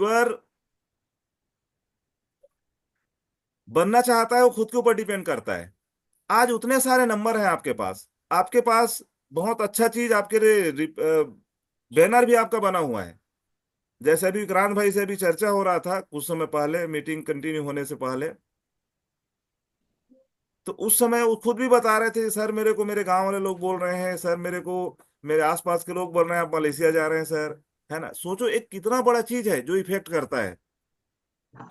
YouTuber बनना चाहता है वो खुद के ऊपर डिपेंड करता है। आज उतने सारे नंबर हैं आपके पास बहुत अच्छा चीज आपके बैनर भी आपका बना हुआ है। जैसे अभी विक्रांत भाई से अभी चर्चा हो रहा था कुछ समय पहले, मीटिंग कंटिन्यू होने से पहले, तो उस समय वो खुद भी बता रहे थे, सर मेरे को मेरे गांव वाले लोग बोल रहे हैं, सर मेरे को मेरे आसपास के लोग बोल रहे हैं आप मलेशिया जा रहे हैं सर। है ना, सोचो एक कितना बड़ा चीज है जो इफेक्ट करता है।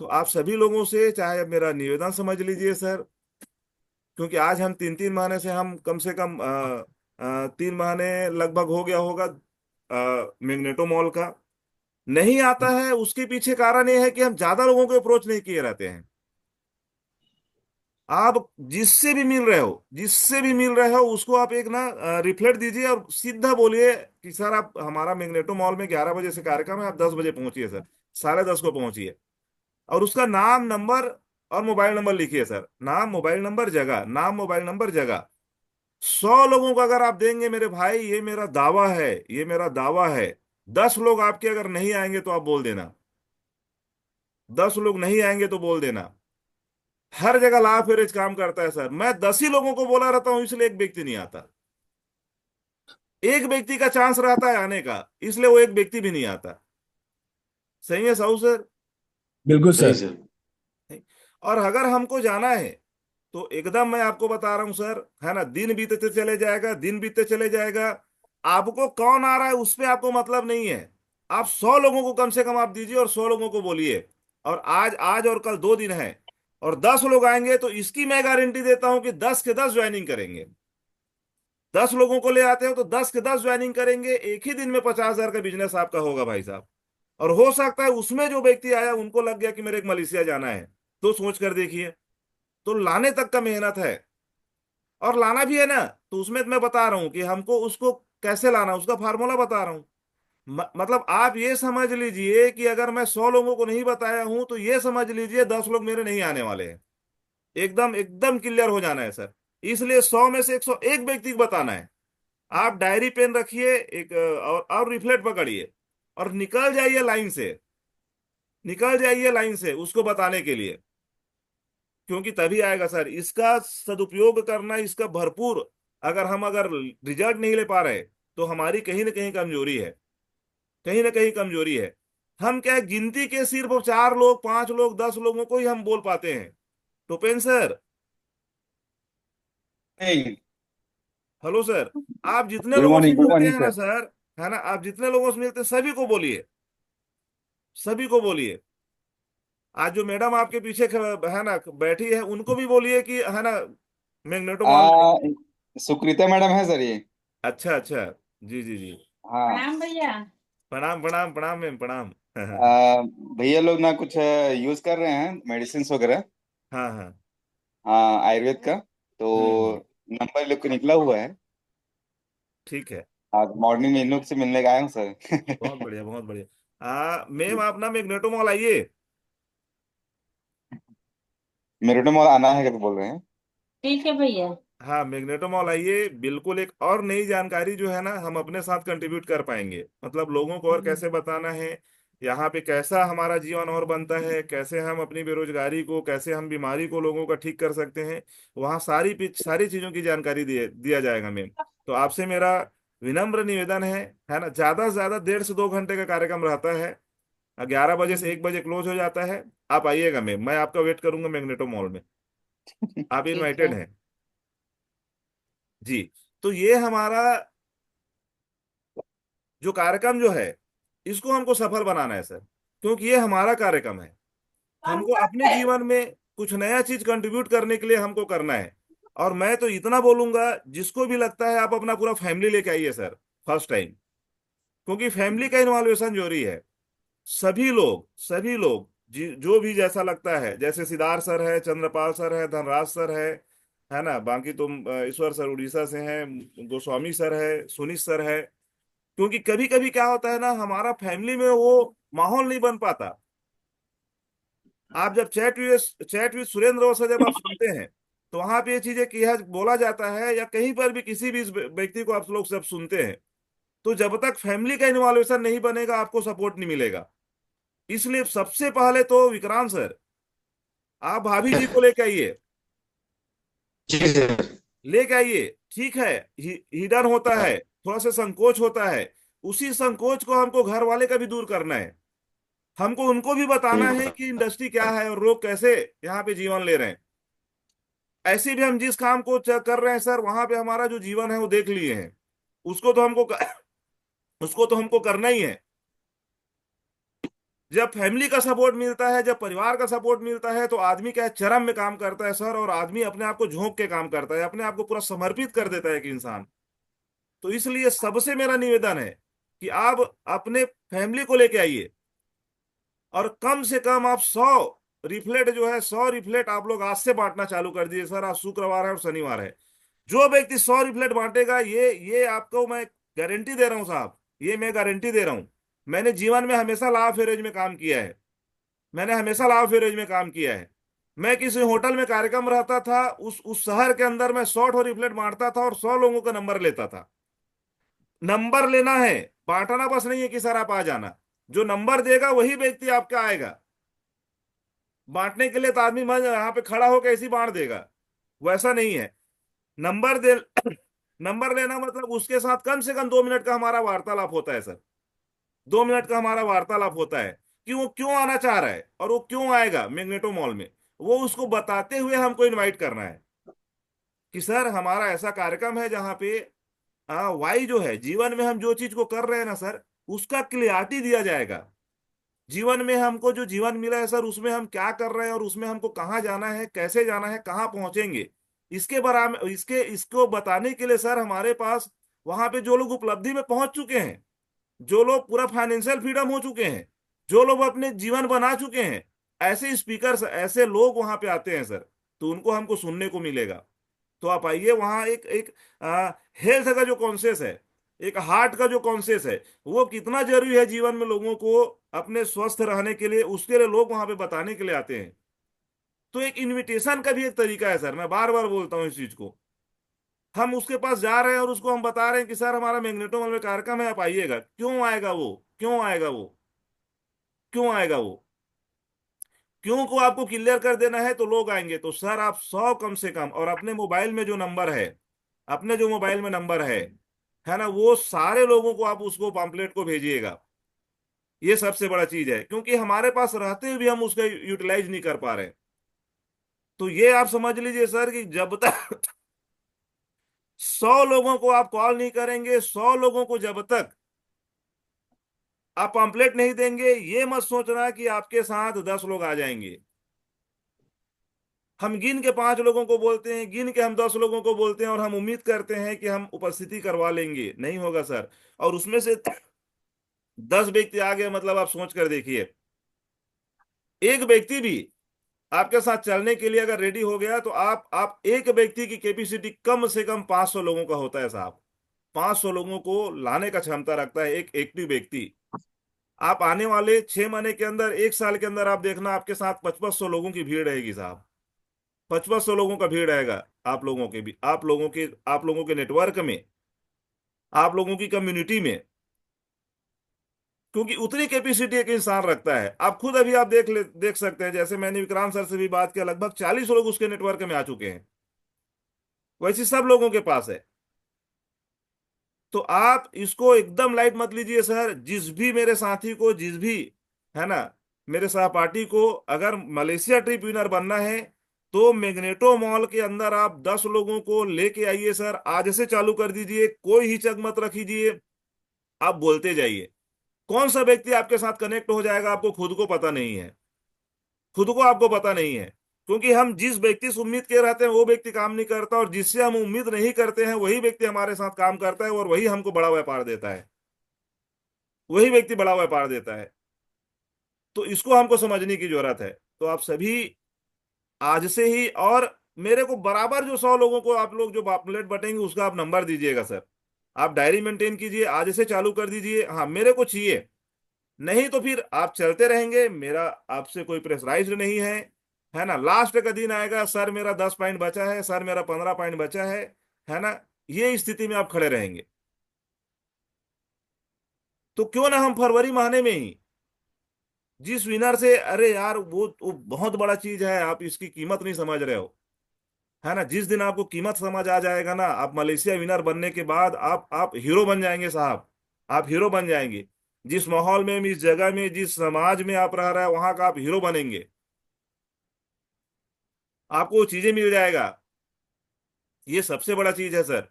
तो आप सभी लोगों से चाहे अब मेरा निवेदन समझ लीजिए सर, क्योंकि आज हम 3 3 महीने से हम कम से कम 3 महीने लगभग हो गया होगा मैग्नेटो मॉल का नहीं आता है। उसके पीछे कारण ये है कि हम ज्यादा लोगों को अप्रोच नहीं किए रहते हैं। आप जिससे भी मिल रहे हो उसको आप एक ना रिफ्लेक्ट दीजिए और सीधा बोलिए कि सर आप हमारा मैग्नेटो मॉल में 11 बजे से कार्यक्रम है, आप 10 बजे पहुंचिए सर, 10:30 को पहुंचिए। और उसका नाम नंबर और मोबाइल नंबर लिखिए सर, नाम मोबाइल नंबर जगह, नाम मोबाइल नंबर जगह। 100 लोगों को अगर आप देंगे मेरे भाई, ये मेरा दावा है, ये मेरा दावा है। 10 लोग आपके अगर नहीं आएंगे तो आप बोल देना, 10 लोग नहीं आएंगे तो बोल देना। हर जगह ला ऑफ एवरेज काम करता है सर। मैं 10 ही लोगों को बोला रहता हूं इसलिए एक व्यक्ति नहीं आता। एक व्यक्ति का चांस रहता है आने का, इसलिए वो एक व्यक्ति भी नहीं आता। सही है साहू सर? बिल्कुल सही सर। सर। और अगर हमको जाना है तो एकदम मैं आपको बता रहा हूं सर, है ना, दिन बीतते चले जाएगा, दिन बीतते चले जाएगा। आपको कौन आ रहा है उस पे आपको मतलब नहीं है। आप 100 लोगों को कम से कम आप दीजिए और 100 लोगों को बोलिए। और आज आज और कल 2 दिन है और 10 लोग आएंगे तो इसकी मैं गारंटी देता हूं कि 10 के 10 ज्वाइनिंग करेंगे। 10 लोगों को ले आते हो तो 10 के 10 ज्वाइनिंग करेंगे, एक ही दिन में 50,000 का बिजनेस आपका होगा भाई साहब। और हो सकता है उसमें जो व्यक्ति आया उनको लग गया कि मेरे को मलेशिया जाना है, तो सोच कर देखिए। तो लाने तक का मेहनत है और लाना भी है ना, तो उसमें मैं बता रहा हूं कि हमको उसको कैसे लाना, उसका फार्मूला बता रहा हूं। मतलब आप ये समझ लीजिए कि अगर मैं 100 लोगों को नहीं बताया हूं तो ये समझ लीजिए 10 लोग मेरे नहीं आने वाले हैं। एकदम एकदम क्लियर हो जाना है सर। इसलिए 100 में से 101 व्यक्ति को बताना है। आप डायरी पेन रखिए एक और रिफ्लेक्ट पकड़िए और निकल जाइए लाइन से उसको बताने के लिए। क्योंकि तभी आएगा सर, इसका सदुपयोग करना, इसका भरपूर। अगर रिजल्ट नहीं ले पा रहे तो हमारी कहीं ना कहीं कमजोरी है, कहीं ना कहीं कमजोरी है। हम क्या है, गिनती के सिर्फ 4 लोग 5 लोग 10 लोगों को ही हम बोल पाते हैं। टोपेन सर, नहीं। हेलो सर, आप जितने गुड लोगों से मॉर्निंग, गुड मिलते मॉर्निंग हैं ना सर। सर, है ना, आप जितने लोगों से मिलते हैं सभी को बोलिए, सभी को बोलिए। आज जो मैडम आपके पीछे है ना बैठी है उनको भी बोलिए कि, है ना, मैग्नेटो मॉल में। आ, सुकृता मैडम है सर ये। अच्छा अच्छा, जी जी जी। हाँ। प्रणाम भैया। प्रणाम प्रणाम प्रणाम मैम प्रणाम। भैया लोग ना कुछ यूज कर रहे हैं मेडिसिन वगैरह। हाँ हाँ। हाँ, आयुर्वेद का। तो हम्म। नंबर लोग को निकला हुआ है। ठीक है। आज मॉर्निंग में इन लोग से मिलने गया हूँ बहुत सर। बढ़िया बहुत बढ़िया। मैम आप ना मैग्नेटो मॉल आइए। मेरे मॉल आना है करके बोल रहे हैं। ठीक है भैया। हाँ मैग्नेटो मॉल आइए, बिल्कुल एक और नई जानकारी जो है ना हम अपने साथ कंट्रीब्यूट कर पाएंगे। मतलब लोगों को और कैसे बताना है, यहाँ पे कैसा हमारा जीवन और बनता है, कैसे हम अपनी बेरोजगारी को, कैसे हम बीमारी को लोगों का ठीक कर सकते हैं। वहाँ सारी चीजों की जानकारी दिया जाएगा मैम। तो आपसे मेरा विनम्र निवेदन है ना, ज्यादा से ज्यादा 1.5 से 2 घंटे का कार्यक्रम रहता है। 11 बजे से 1 बजे क्लोज हो जाता है। आप आइएगा मैम, मैं आपका वेट करूंगा मैग्नेटो मॉल में। आप ठीक इनवाइटेड है। हैं जी। तो ये हमारा जो कार्यक्रम जो है इसको हमको सफल बनाना है सर, क्योंकि ये हमारा कार्यक्रम है। हमको अपने जीवन में कुछ नया चीज कंट्रीब्यूट करने के लिए हमको करना है। और मैं तो इतना बोलूंगा, जिसको भी लगता है आप अपना पूरा फैमिली लेके आइए सर, फर्स्ट टाइम। क्योंकि फैमिली का इन्वॉल्वेशन जरूरी है। सभी लोग जो भी जैसा लगता है, जैसे सिद्धार्थ सर है, चंद्रपाल सर है, धनराज सर है ना, बाकी तुम ईश्वर सर उड़ीसा से हैं, गोस्वामी सर है, सुनीत सर है। क्योंकि कभी कभी क्या होता है ना, हमारा फैमिली में वो माहौल नहीं बन पाता। आप जब चैट विद सुरेंद्र वैसा जब आप सुनते हैं तो वहां पे ये चीजें किया बोला जाता है, या कहीं पर भी किसी भी इस व्यक्ति को आप लोग सब सुनते हैं, तो जब तक फैमिली का इन्वॉल्वेशन नहीं बनेगा आपको सपोर्ट नहीं मिलेगा। इसलिए सबसे पहले तो विक्रांत सर, आप भाभी जी को लेके आइए। जी सर। लेके आइए, ठीक है। हिडन होता है, थोड़ा सा संकोच होता है। उसी संकोच को हमको घर वाले का भी दूर करना है। हमको उनको भी बताना है बिल्कुल। कि इंडस्ट्री क्या है और लोग कैसे यहाँ पे जीवन ले रहे हैं। ऐसे भी हम जिस काम को कर रहे हैं सर, वहां पे हमारा जो जीवन है वो देख लिए हैं। उसको तो हमको उसको तो हमको करना ही है। जब फैमिली का सपोर्ट मिलता है, जब परिवार का सपोर्ट मिलता है, तो आदमी क्या है, चरम में काम करता है सर। और आदमी अपने आप को झोंक के काम करता है, अपने आप को पूरा समर्पित कर देता है कि इंसान। तो इसलिए सबसे मेरा निवेदन है कि आप अपने फैमिली को लेके आइए, और कम से कम आप 100 रिफ्लेट जो है, 100 रिफ्लेट आप लोग आज से बांटना चालू कर दिए सर। आज शुक्रवार है और शनिवार है। जो व्यक्ति 100 रिफ्लेट बांटेगा, ये आपको मैं गारंटी दे रहा हूं साहब, ये मैं गारंटी दे रहा हूं। मैंने जीवन में हमेशा लॉ ऑफ एवरेज में काम किया है। मैंने हमेशा लॉ ऑफ एवरेज में काम किया है। मैं किसी होटल में कार्यक्रम रहता था, उस शहर के अंदर मैं 100 रिफ्लेट बांटता था और 100 लोगों का नंबर लेता था। नंबर लेना है, बांटना बस नहीं है कि सर आप आ जाना। जो नंबर देगा वही व्यक्ति आपका आएगा। बांटने के लिए तो आदमी मैं यहाँ पे खड़ा होकर ऐसे ही बांट देगा, वैसा नहीं है। नंबर दे नंबर लेना मतलब उसके साथ कम से कम 2 मिनट का हमारा वार्तालाप होता है सर। 2 मिनट का हमारा वार्तालाप होता है कि वो क्यों आना चाह रहा है और वो क्यों आएगा मैग्नेटो मॉल में। वो उसको बताते हुए हमको इनवाइट करना है कि सर हमारा ऐसा कार्यक्रम है जहाँ पे वाई जो है, जीवन में हम जो चीज को कर रहे हैं ना सर, उसका क्लियरिटी दिया जाएगा। जीवन में हमको जो जीवन मिला है सर, उसमें हम क्या कर रहे हैं और उसमें हमको कहाँ जाना है, कैसे जाना है, कहाँ पहुंचेंगे। इसके बराबर इसको बताने के लिए सर हमारे पास वहां पे जो लोग उपलब्धि में पहुंच चुके हैं, जो लोग पूरा फाइनेंशियल फ्रीडम हो चुके हैं, जो लोग अपने जीवन बना चुके हैं, ऐसे स्पीकर, ऐसे लोग वहां पे आते हैं सर। तो उनको हमको सुनने को मिलेगा। तो आप आइए वहां। एक एक हेल्थ का जो कॉन्शियस है, एक हार्ट का जो कॉन्शियस है, वो कितना जरूरी है जीवन में लोगों को अपने स्वस्थ रहने के लिए, उसके लिए लोग वहां पे बताने के लिए आते हैं। तो एक इनविटेशन का भी एक तरीका है सर, मैं बार बार बोलता हूँ इस चीज को। हम उसके पास जा रहे हैं और उसको हम बता रहे हैं कि सर हमारा मैग्नेटो मॉल में कार्यक्रम है, आप आइएगा। क्यों आएगा वो, क्यों आएगा वो, क्यों आएगा वो? क्यों को आपको क्लियर कर देना है तो लोग आएंगे। तो सर आप 100 कम से कम, और अपने मोबाइल में जो नंबर है, अपने जो मोबाइल में नंबर है ना, वो सारे लोगों को आप उसको पॉम्पलेट को भेजिएगा। ये सबसे बड़ा चीज है, क्योंकि हमारे पास रहते हुए भी हम उसका यूटिलाइज नहीं कर पा रहे। तो ये आप समझ लीजिए सर कि जब तक 100 लोगों को आप कॉल नहीं करेंगे, 100 लोगों को जब तक आप पॉम्पलेट नहीं देंगे, ये मत सोचना कि आपके साथ 10 लोग आ जाएंगे। हम गिन के 5 लोगों को बोलते हैं, गिन के हम 10 लोगों को बोलते हैं, और हम उम्मीद करते हैं कि हम उपस्थिति करवा लेंगे। नहीं होगा सर। और उसमें से 10 व्यक्ति आ गए, मतलब आप सोच कर देखिए, एक व्यक्ति भी आपके साथ चलने के लिए अगर रेडी हो गया, तो आप एक व्यक्ति की कैपेसिटी कम से कम 500 लोगों का होता है साहब। 500 लोगों को लाने का क्षमता रखता है एक एक्टिव व्यक्ति। आप आने वाले 6 महीने के अंदर, 1 साल के अंदर आप देखना, आपके साथ 5500 लोगों की भीड़ रहेगी साहब। 5500 लोगों का भीड़ आएगा, आप लोगों के भी, आप लोगों के नेटवर्क में, आप लोगों की कम्युनिटी में। क्योंकि उतनी कैपेसिटी एक इंसान रखता है। आप खुद अभी आप देख सकते हैं, जैसे मैंने विक्रांत सर से भी बात किया, लगभग 40 लोग उसके नेटवर्क में आ चुके हैं। वैसे सब लोगों के पास है। तो आप इसको एकदम लाइट मत लीजिए सर। जिस भी मेरे साथी को, जिस भी, है ना, मेरे सहपाठी को अगर मलेशिया ट्रिप विनर बनना है, तो मैग्नेटो मॉल के अंदर आप 10 लोगों को लेके आइए सर। आज से चालू कर दीजिए, कोई हिचक मत रखिए। आप बोलते जाइए। कौन सा व्यक्ति आपके साथ कनेक्ट हो जाएगा आपको खुद को पता नहीं है। खुद को आपको पता नहीं है। क्योंकि हम जिस व्यक्ति से उम्मीद के रहते हैं वो व्यक्ति काम नहीं करता, और जिससे हम उम्मीद नहीं करते हैं वही व्यक्ति हमारे साथ काम करता है, और वही हमको बड़ा व्यापार देता है। वही व्यक्ति बड़ा व्यापार देता है। तो इसको हमको समझने की जरूरत है। तो आप सभी आज से ही, और मेरे को बराबर जो 100 लोगों को आप लोग जो पॉपुलेट बटेंगे, उसका आप नंबर दीजिएगा सर। आप डायरी मेंटेन कीजिए, आज से चालू कर दीजिए। हाँ, मेरे को चाहिए। नहीं तो फिर आप चलते रहेंगे, मेरा आपसे कोई प्रेशराइज नहीं है ना। लास्ट का दिन आएगा, सर मेरा 10 पॉइंट बचा है, सर मेरा 15 पॉइंट बचा है ना। ये स्थिति में आप खड़े रहेंगे। तो क्यों ना हम फरवरी महीने में ही जिस विनर से, अरे यार वो बहुत बड़ा चीज है, आप इसकी कीमत नहीं समझ रहे हो, है ना। जिस दिन आपको कीमत समझ आ जाएगा ना, आप मलेशिया विनर बनने के बाद आप हीरो बन जाएंगे साहब। आप हीरो बन जाएंगे। जिस माहौल में, इस जगह में, जिस समाज में आप रह रहे हैं, वहां का आप हीरो बनेंगे। आपको वो चीजें मिल जाएगा। ये सबसे बड़ा चीज है सर।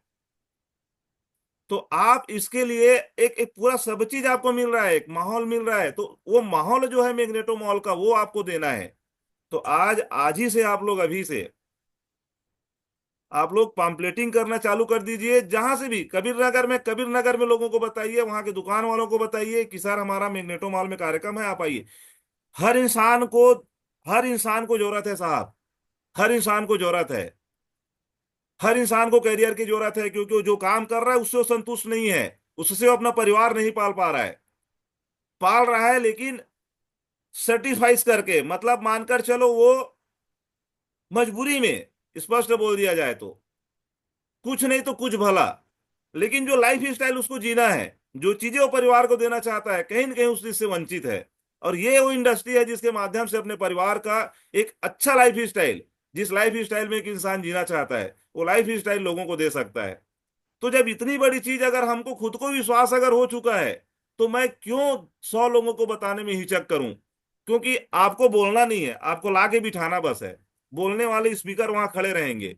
तो आप इसके लिए एक एक पूरा सब चीज आपको मिल रहा है, एक माहौल मिल रहा है, तो वो माहौल जो है मैग्नेटो मॉल का, वो आपको देना है। तो आज आज ही से आप लोग, अभी से आप लोग पम्पलेटिंग करना चालू कर दीजिए। जहां से भी, कबीर नगर में लोगों को बताइए, वहां के दुकान वालों को बताइए कि सर हमारा मैग्नेटो मॉल में कार्यक्रम है, आप आइए। हर इंसान को हर इंसान को जरूरत है साहब। हर इंसान को जरूरत है। हर इंसान को करियर की जरूरत है, क्योंकि वो जो काम कर रहा है उससे वो संतुष्ट नहीं है। उससे वो अपना परिवार नहीं पाल पा रहा है। पाल रहा है लेकिन सेटिस्फाइस करके, मतलब मानकर चलो वो मजबूरी में, स्पष्ट बोल दिया जाए तो, कुछ नहीं तो कुछ भला। लेकिन जो लाइफ स्टाइल उसको जीना है, जो चीजें वो परिवार को देना चाहता है, कहीं ना कहीं उस चीज से वंचित है। और ये वो इंडस्ट्री है जिसके माध्यम से अपने परिवार का एक अच्छा लाइफ स्टाइल, जिस लाइफ स्टाइल में एक इंसान जीना चाहता है, वो लाइफ स्टाइल लोगों को दे सकता है। तो जब इतनी बड़ी चीज, अगर हमको खुद को विश्वास अगर हो चुका है, तो मैं क्यों 100 लोगों को बताने में हिचक करूं। क्योंकि आपको बोलना नहीं है, आपको लाके बिठाना बस है। बोलने वाले स्पीकर वहां खड़े रहेंगे,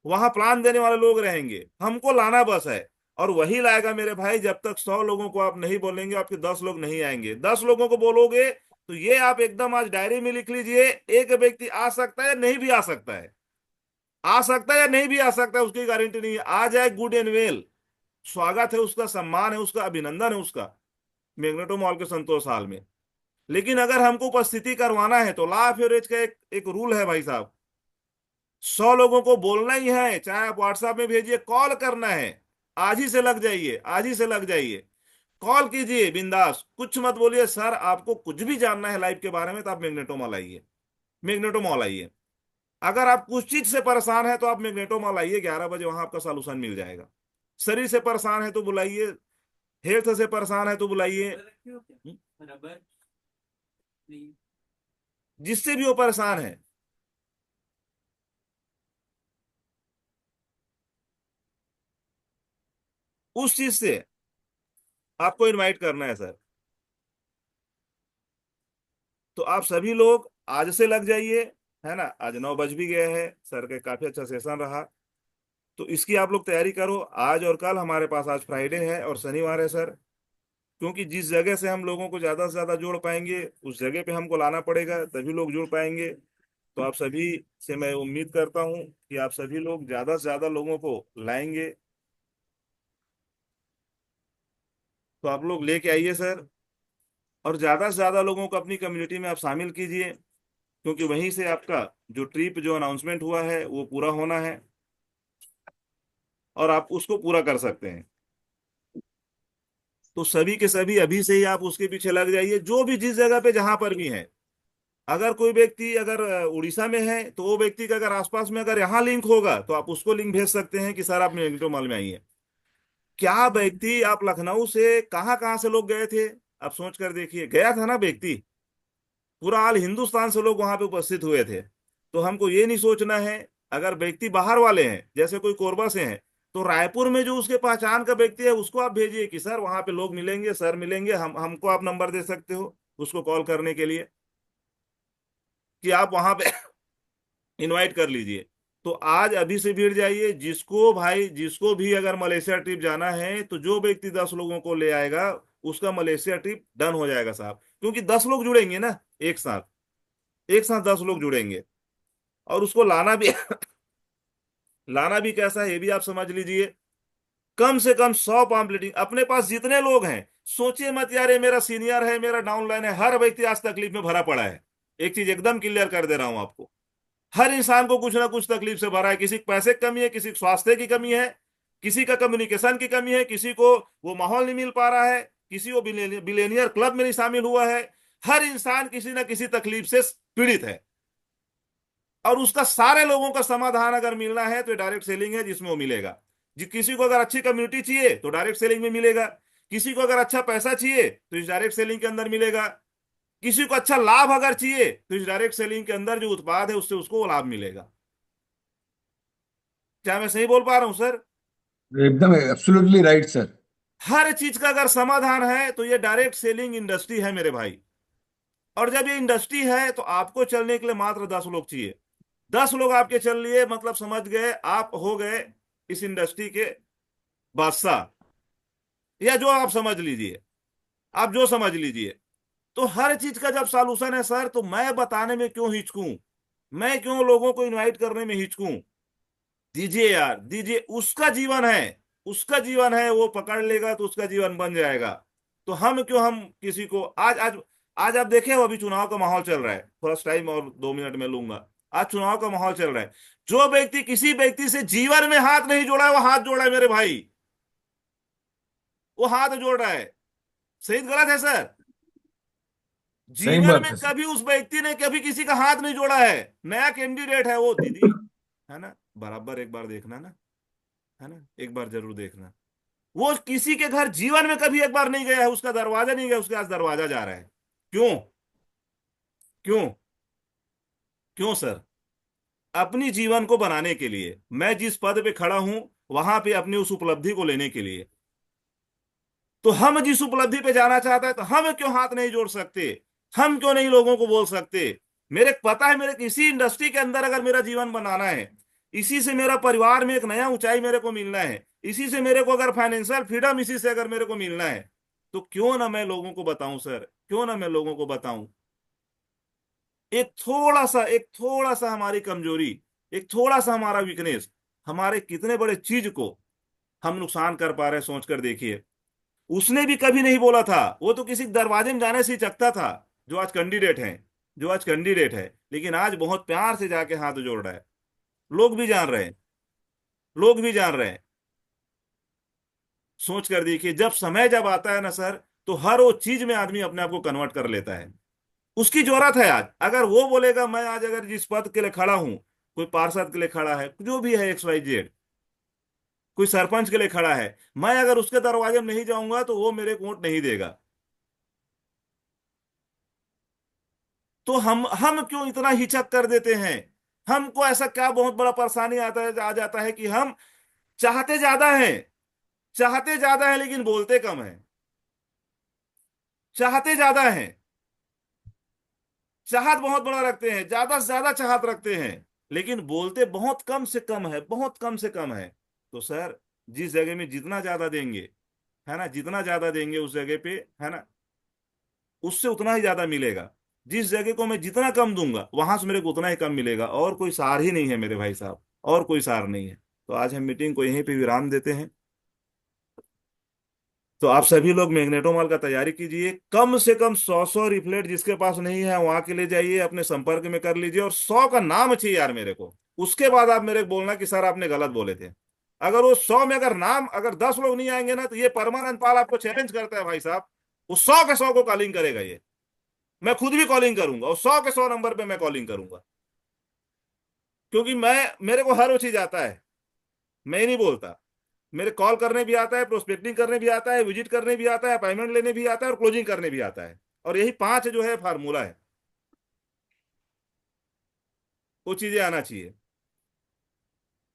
वहां प्लान देने वाले लोग रहेंगे, हमको लाना बस है। और वही लाएगा मेरे भाई। जब तक 100 लोगों को आप नहीं बोलेंगे, आपके 10 लोग नहीं आएंगे। 10 लोगों को बोलोगे तो ये आप एकदम आज डायरी में लिख लीजिए, एक व्यक्ति आ सकता है, नहीं भी आ सकता है। आ सकता है या नहीं भी आ सकता है, उसकी गारंटी नहीं है। आ जाए, गुड एंड वेल, स्वागत है उसका, सम्मान है उसका, अभिनंदन है उसका, मैग्नेटो मॉल के संतोष हाल में। लेकिन अगर हमको उपस्थिति करवाना है, तो लॉ ऑफ एवरेज का एक रूल है भाई साहब। 100 लोगों को बोलना ही है, चाहे आप व्हाट्सएप में भेजिए, कॉल करना है। आज ही से लग जाइए, आज ही से लग जाइए। कॉल कीजिए बिंदास, कुछ मत बोलिए। सर आपको कुछ भी जानना है लाइफ के बारे में, तो आप मैग्नेटो मॉल आइए। मैग्नेटो मॉल आइए। अगर आप कुछ चीज से परेशान है, तो आप मैग्नेटो मॉल आइए, 11 बजे वहां आपका सॉल्यूशन मिल जाएगा। शरीर से परेशान है तो बुलाइए, हेल्थ से परेशान है तो बुलाइए। जिससे भी वो परेशान है, उस चीज से आपको इनवाइट करना है सर। तो आप सभी लोग आज से लग जाइए, है ना। आज 9 बज भी गए हैं, सर का काफी अच्छा सेशन रहा। तो इसकी आप लोग तैयारी करो। आज और कल हमारे पास, आज फ्राइडे है और शनिवार है सर। क्योंकि जिस जगह से हम लोगों को ज्यादा से ज्यादा जोड़ पाएंगे, उस जगह पे हमको लाना पड़ेगा, तभी लोग जुड़ पाएंगे। तो आप सभी से मैं उम्मीद करता हूँ कि आप सभी लोग ज्यादा से ज्यादा लोगों को लाएंगे। तो आप लोग लेके आइए सर। और ज्यादा से ज्यादा लोगों को अपनी कम्युनिटी में आप शामिल कीजिए, क्योंकि वहीं से आपका जो ट्रिप, जो अनाउंसमेंट हुआ है, वो पूरा होना है। और आप उसको पूरा कर सकते हैं। तो सभी के सभी अभी से ही आप उसके पीछे लग जाइए, जो भी जिस जगह पे जहां पर भी है। अगर कोई व्यक्ति अगर उड़ीसा में है, तो वो व्यक्ति का अगर आसपास में अगर यहाँ लिंक होगा, तो आप उसको लिंक भेज सकते हैं कि सर आप मैग्नेटो मॉल में आइए। क्या व्यक्ति, आप लखनऊ से कहाँ कहाँ से लोग गए थे, आप सोच कर देखिए। गया था ना व्यक्ति, पूरा ऑल हिंदुस्तान से लोग वहां पे उपस्थित हुए थे। तो हमको ये नहीं सोचना है। अगर व्यक्ति बाहर वाले हैं, जैसे कोई कोरबा से हैं, तो रायपुर में जो उसके पहचान का व्यक्ति है, उसको आप भेजिए कि सर वहां पे लोग मिलेंगे, सर मिलेंगे, हमको आप नंबर दे सकते हो उसको कॉल करने के लिए, कि आप वहां पे इनवाइट कर लीजिए। तो आज अभी से भीड़ जाइए। जिसको भाई, जिसको भी अगर मलेशिया ट्रिप जाना है, तो जो व्यक्ति 10 लोगों को ले आएगा, उसका मलेशिया ट्रिप डन हो जाएगा साहब। क्योंकि 10 लोग जुड़ेंगे ना, एक साथ, एक साथ 10 लोग जुड़ेंगे। और उसको लाना भी लाना भी कैसा है, ये भी आप समझ लीजिए। कम से कम 100 पॉम्पलेटिंग अपने पास जितने लोग हैं। सोचिए मत यार, ये मेरा सीनियर है, मेरा डाउनलाइन है, हर व्यक्ति आज तकलीफ में भरा पड़ा है। एक चीज एकदम क्लियर कर दे रहा हूं आपको, हर इंसान को कुछ ना कुछ तकलीफ से भरा है। किसी को पैसे की कमी है, किसी को स्वास्थ्य की कमी है, किसी का कम्युनिकेशन की कमी है, किसी को वो माहौल नहीं मिल पा रहा है, किसी को बिलेनियर क्लब में नहीं शामिल हुआ है। हर इंसान किसी ना किसी तकलीफ से पीड़ित है। और उसका सारे लोगों का समाधान अगर मिलना है, तो डायरेक्ट सेलिंग है जिसमें वो मिलेगा। किसी को अगर अच्छी कम्युनिटी चाहिए, तो डायरेक्ट सेलिंग में मिलेगा। किसी को अगर अच्छा पैसा चाहिए, तो इस डायरेक्ट सेलिंग के अंदर मिलेगा। किसी को अच्छा लाभ अगर चाहिए तो इस डायरेक्ट सेलिंग के अंदर जो उत्पाद है उससे उसको लाभ मिलेगा। क्या मैं सही बोल पा रहा हूं सर? एकदम एब्सोल्युटली राइट सर। हर चीज का अगर समाधान है तो ये डायरेक्ट सेलिंग इंडस्ट्री है मेरे भाई। और जब ये इंडस्ट्री है तो आपको चलने के लिए मात्र 10 लोग चाहिए। 10 लोग आपके चल लिए, मतलब समझ गए आप हो गए इस इंडस्ट्री के बादशाह, या जो आप समझ लीजिए, आप जो समझ लीजिए। तो हर चीज का जब सॉल्यूशन है सर, तो मैं बताने में क्यों हिचकूं? मैं क्यों लोगों को इनवाइट करने में हिचकूं? दीजिए यार, दीजिए। उसका जीवन है, उसका जीवन है, वो पकड़ लेगा तो उसका जीवन बन जाएगा। तो हम क्यों, हम किसी को आज आज आज आप देखें, अभी चुनाव का माहौल चल रहा है, फर्स्ट टाइम और 2 मिनट में लूंगा। आज चुनाव का माहौल चल रहा है। जो व्यक्ति किसी व्यक्ति से जीवन में हाथ नहीं जोड़ा है, वो हाथ जोड़ा है मेरे भाई, वो हाथ जोड़ रहा है। सही गलत है सर? सही जीवन बात में है सर। कभी उस व्यक्ति ने कभी किसी का हाथ नहीं जोड़ा है। नया कैंडिडेट है वो, दीदी, है ना, बराबर एक बार देखना ना, है ना, एक बार जरूर देखना। वो किसी के घर जीवन में कभी एक बार नहीं गया है, उसका दरवाजा नहीं गया, उसके पास दरवाजा जा रहा है। क्यों? क्यों? क्यों सर? अपनी जीवन को बनाने के लिए, मैं जिस पद पे खड़ा हूं वहां पे अपनी उस उपलब्धि को लेने के लिए। तो हम जिस उपलब्धि पे जाना चाहता है, तो हम क्यों हाथ नहीं जोड़ सकते? हम क्यों नहीं लोगों को बोल सकते? मेरे पता है, मेरे किसी इंडस्ट्री के अंदर अगर मेरा जीवन बनाना है, इसी से मेरा परिवार में एक नया ऊंचाई मेरे को मिलना है, इसी से मेरे को अगर फाइनेंशियल फ्रीडम इसी से अगर मेरे को मिलना है, तो क्यों ना मैं लोगों को बताऊं सर, क्यों ना मैं लोगों को बताऊं। एक थोड़ा सा हमारी कमजोरी, एक थोड़ा सा हमारा वीकनेस, हमारे कितने बड़े चीज को हम नुकसान कर पा रहे हैं, सोच कर देखिए। उसने भी कभी नहीं बोला था, वो तो किसी दरवाजे में जाने से ही चकता था। जो आज कैंडिडेट है, जो आज कैंडिडेट है, लेकिन आज बहुत प्यार से जाके हाथ जोड़ रहा है। लोग भी जान रहे हैं, लोग भी जान रहे हैं। सोच कर देखिए, जब समय जब आता है ना सर, तो हर वो चीज में आदमी अपने आप को कन्वर्ट कर लेता है। उसकी जरूरत है आज। अगर वो बोलेगा मैं आज अगर जिस पद के लिए खड़ा हूं, कोई पार्षद के लिए खड़ा है, जो भी है XYZ, कोई सरपंच के लिए खड़ा है, मैं अगर उसके दरवाजे में नहीं जाऊंगा तो वो मेरे को वोट नहीं देगा। तो हम क्यों इतना हिचक कर देते हैं? हमको ऐसा क्या बहुत बड़ा परेशानी आता है, आ जाता है कि हम चाहते ज्यादा हैं, चाहते ज्यादा है लेकिन बोलते कम है। चाहते ज्यादा हैं, चाहत बहुत बड़ा रखते हैं, ज्यादा से ज्यादा चाहत रखते हैं, लेकिन बोलते बहुत कम से कम है, बहुत कम से कम है। तो सर, जिस जगह में जितना ज्यादा देंगे, है ना, जितना ज्यादा देंगे उस जगह पे, है ना, उससे उतना ही ज्यादा मिलेगा। जिस जगह को मैं जितना कम दूंगा वहां से मेरे को उतना ही कम मिलेगा। और कोई सार ही नहीं है मेरे भाई साहब, और कोई सार नहीं है। तो आज हम मीटिंग को यहीं पे विराम देते हैं। तो आप सभी लोग मैग्नेटो मॉल का तैयारी कीजिए। कम से कम 100 रिफ्लेट जिसके पास नहीं है वहां के ले जाइए, अपने संपर्क में कर लीजिए। और 100 का नाम चाहिए यार मेरे को। उसके बाद आप मेरे को बोलना कि सर आपने गलत बोले थे। अगर वो 100 में अगर नाम, अगर 10 लोग नहीं आएंगे ना, तो ये परमानंद पाल आपको चैलेंज करता है भाई साहब। वो 100 के 100 को कॉलिंग करेगा ये। मैं खुद भी कॉलिंग करूंगा और 100 के 100 नंबर पे मैं कॉलिंग करूंगा। क्योंकि मेरे को हर वो चीज आता है, मैं ही नहीं बोलता। मेरे कॉल करने भी आता है, प्रोस्पेक्टिंग करने भी आता है, विजिट करने भी आता है, अपॉइंटमेंट लेने भी आता है, और क्लोजिंग करने भी आता है। और यही 5 जो है फार्मूला है, वो चीजें आना चाहिए।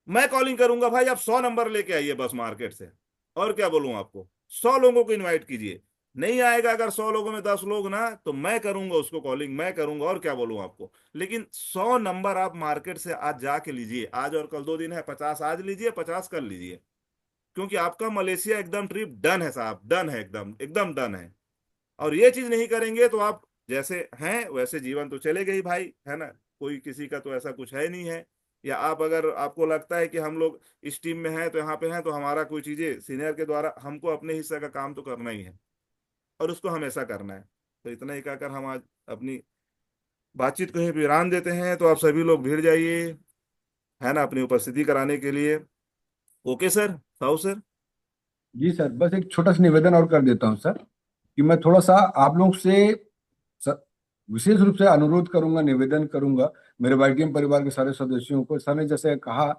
मैं कॉलिंग करूंगा भाई, आप 100 नंबर लेके आइए बस मार्केट से। और क्या बोलूं आपको, 100 लोगों को इनवाइट कीजिए। नहीं आएगा अगर 100 लोगों में 10 लोग ना, तो मैं करूंगा उसको कॉलिंग, मैं करूंगा। और क्या बोलूं आपको, लेकिन 100 नंबर आप मार्केट से आज जाके लीजिए। आज और कल 2 दिन है, 50 आज लीजिए, 50 कल लीजिए। क्योंकि आपका मलेशिया एकदम ट्रिप डन है साहब, डन है, एकदम एकदम डन है। और ये चीज नहीं करेंगे तो आप जैसे हैं वैसे जीवन तो चलेगा ही भाई, है ना। कोई किसी का तो ऐसा कुछ है नहीं है। या आप अगर आपको लगता है कि हम लोग इस टीम में हैं तो यहाँ पे हैं, तो हमारा कोई चीजें सीनियर के द्वारा हमको अपने हिस्से का काम तो करना ही है, और उसको हमेशा करना है। तो इतना ही कहकर हम आज अपनी बातचीत को ही विराम देते हैं। तो आप सभी लोग भिड़ जाइए, है ना, अपनी उपस्थिति कराने के लिए। Okay sir, Sahu sir. जी सर, बस एक छोटा सा निवेदन और कर देता हूँ सर, कि मैं थोड़ा सा आप लोग से स- विशेष रूप से अनुरोध करूंगा, निवेदन करूंगा मेरे वाईटीएम परिवार के सारे सदस्यों को। सर ने जैसे कहा,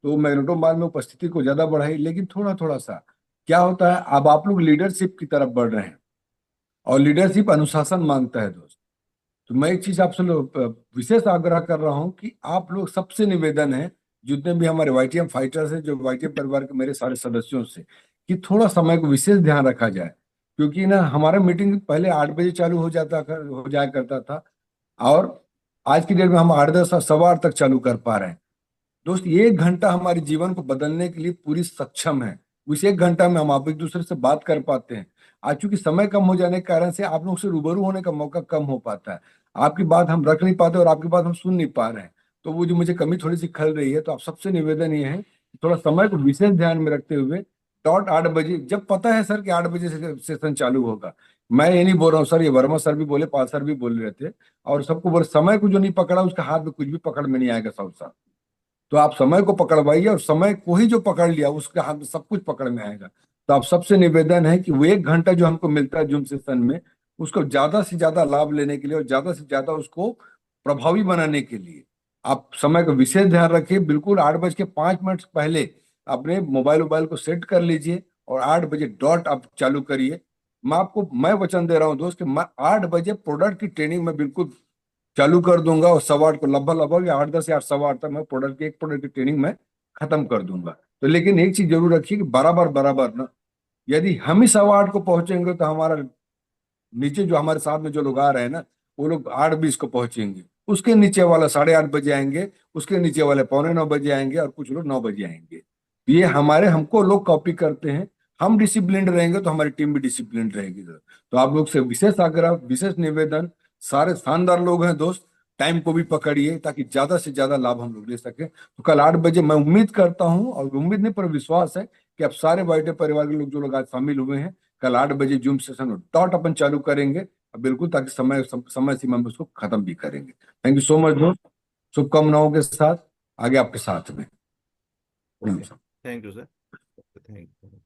तो मैग्नेटो मॉल में उपस्थिति को ज्यादा बढ़ाई, लेकिन थोड़ा थोड़ा सा क्या होता है, अब आप लोग लीडरशिप की तरफ बढ़ रहे हैं, और लीडरशिप अनुशासन मांगता है दोस्त। तो मैं एक चीज आपसे विशेष आग्रह कर रहा हूं कि आप लोग, सबसे निवेदन है, जितने भी हमारे वाईटीएम फाइटर्स हैं, जो वाईटीएम परिवार के मेरे सारे सदस्यों से, कि थोड़ा समय को विशेष ध्यान रखा जाए। क्योंकि ना हमारा मीटिंग पहले 8 बजे चालू हो जाया करता था, और आज की डेट में हम 8, 10 सवा 8 तक चालू कर पा रहे हैं। दोस्त, ये 1 घंटा हमारे जीवन को बदलने के लिए पूरी सक्षम है। उस 1 घंटा में हम आप एक दूसरे से बात कर पाते हैं। आज चूंकि समय कम हो जाने के कारण से आप लोग से रूबरू होने का मौका कम हो पाता है। आपकी बात हम रख नहीं पाते और आपकी बात हम सुन नहीं पा रहे हैं। तो वो जो मुझे कमी थोड़ी सी खल रही है, तो आप सबसे निवेदन ये है कि थोड़ा समय को विशेष ध्यान में रखते हुए डॉट 8 बजे, जब पता है सर कि 8 बजे से सेशन चालू होगा, मैं ये नहीं बोल रहा हूँ सर, ये वर्मा सर भी बोले, पाल सर भी बोल रहे थे, और सबको बोले समय को जो नहीं पकड़ा उसके हाथ में कुछ भी पकड़ में नहीं आएगा साहब। तो आप समय को पकड़वाइए, और समय को ही जो पकड़ लिया उसके हाथ में सब कुछ पकड़ में आएगा। तो आप सबसे निवेदन है कि वो 1 घंटा जो हमको मिलता है जूम सेशन में, उसको ज्यादा से ज्यादा लाभ लेने के लिए और ज्यादा से ज्यादा उसको प्रभावी बनाने के लिए आप समय का विशेष ध्यान रखिए। बिल्कुल 8 बज के 5 मिनट पहले अपने मोबाइल वोबाइल को सेट कर लीजिए, और 8 बजे डॉट आप चालू करिए। मैं वचन दे रहा हूँ दोस्त कि मैं 8 बजे प्रोडक्ट की ट्रेनिंग में बिल्कुल चालू कर दूंगा, और सवा 8 को लगभग लगभग या 8, 10 या सवा 8 तक मैं एक प्रोडक्ट की ट्रेनिंग में खत्म कर दूंगा। तो लेकिन एक चीज जरूर रखिए कि बराबर बराबर ना, यदि हम ही सवा 8 को पहुंचेंगे तो हमारा नीचे जो हमारे साथ में जो लोग आ रहे हैं ना, वो लोग 8:20 को पहुंचेंगे, उसके नीचे वाला 8:30 बजे आएंगे, उसके नीचे वाले पौने 9 बजे आएंगे, और कुछ लोग 9 बजे आएंगे। ये हमको लोग कॉपी करते हैं। हम डिसिप्लिन रहेंगे तो हमारी टीम भी डिसिप्लिन रहेगी। तो आप लोग से विशेष आग्रह, विशेष निवेदन, सारे शानदार लोग हैं दोस्त, टाइम को भी पकड़िए ताकि ज्यादा से ज्यादा लाभ हम लोग ले सके। तो कल 8 बजे मैं उम्मीद करता हूँ, और उम्मीद नहीं पर विश्वास है कि आप सारे वाइटे परिवार के लोग जो लोग आज शामिल हुए हैं, कल 8 बजे जूम सेशन डॉट अपन चालू करेंगे, बिल्कुल, ताकि समय सीमा में उसको खत्म भी करेंगे। थैंक यू सो मच दोस्त, शुभकामनाओं के साथ आगे आपके साथ में। Thank you sir, thank you.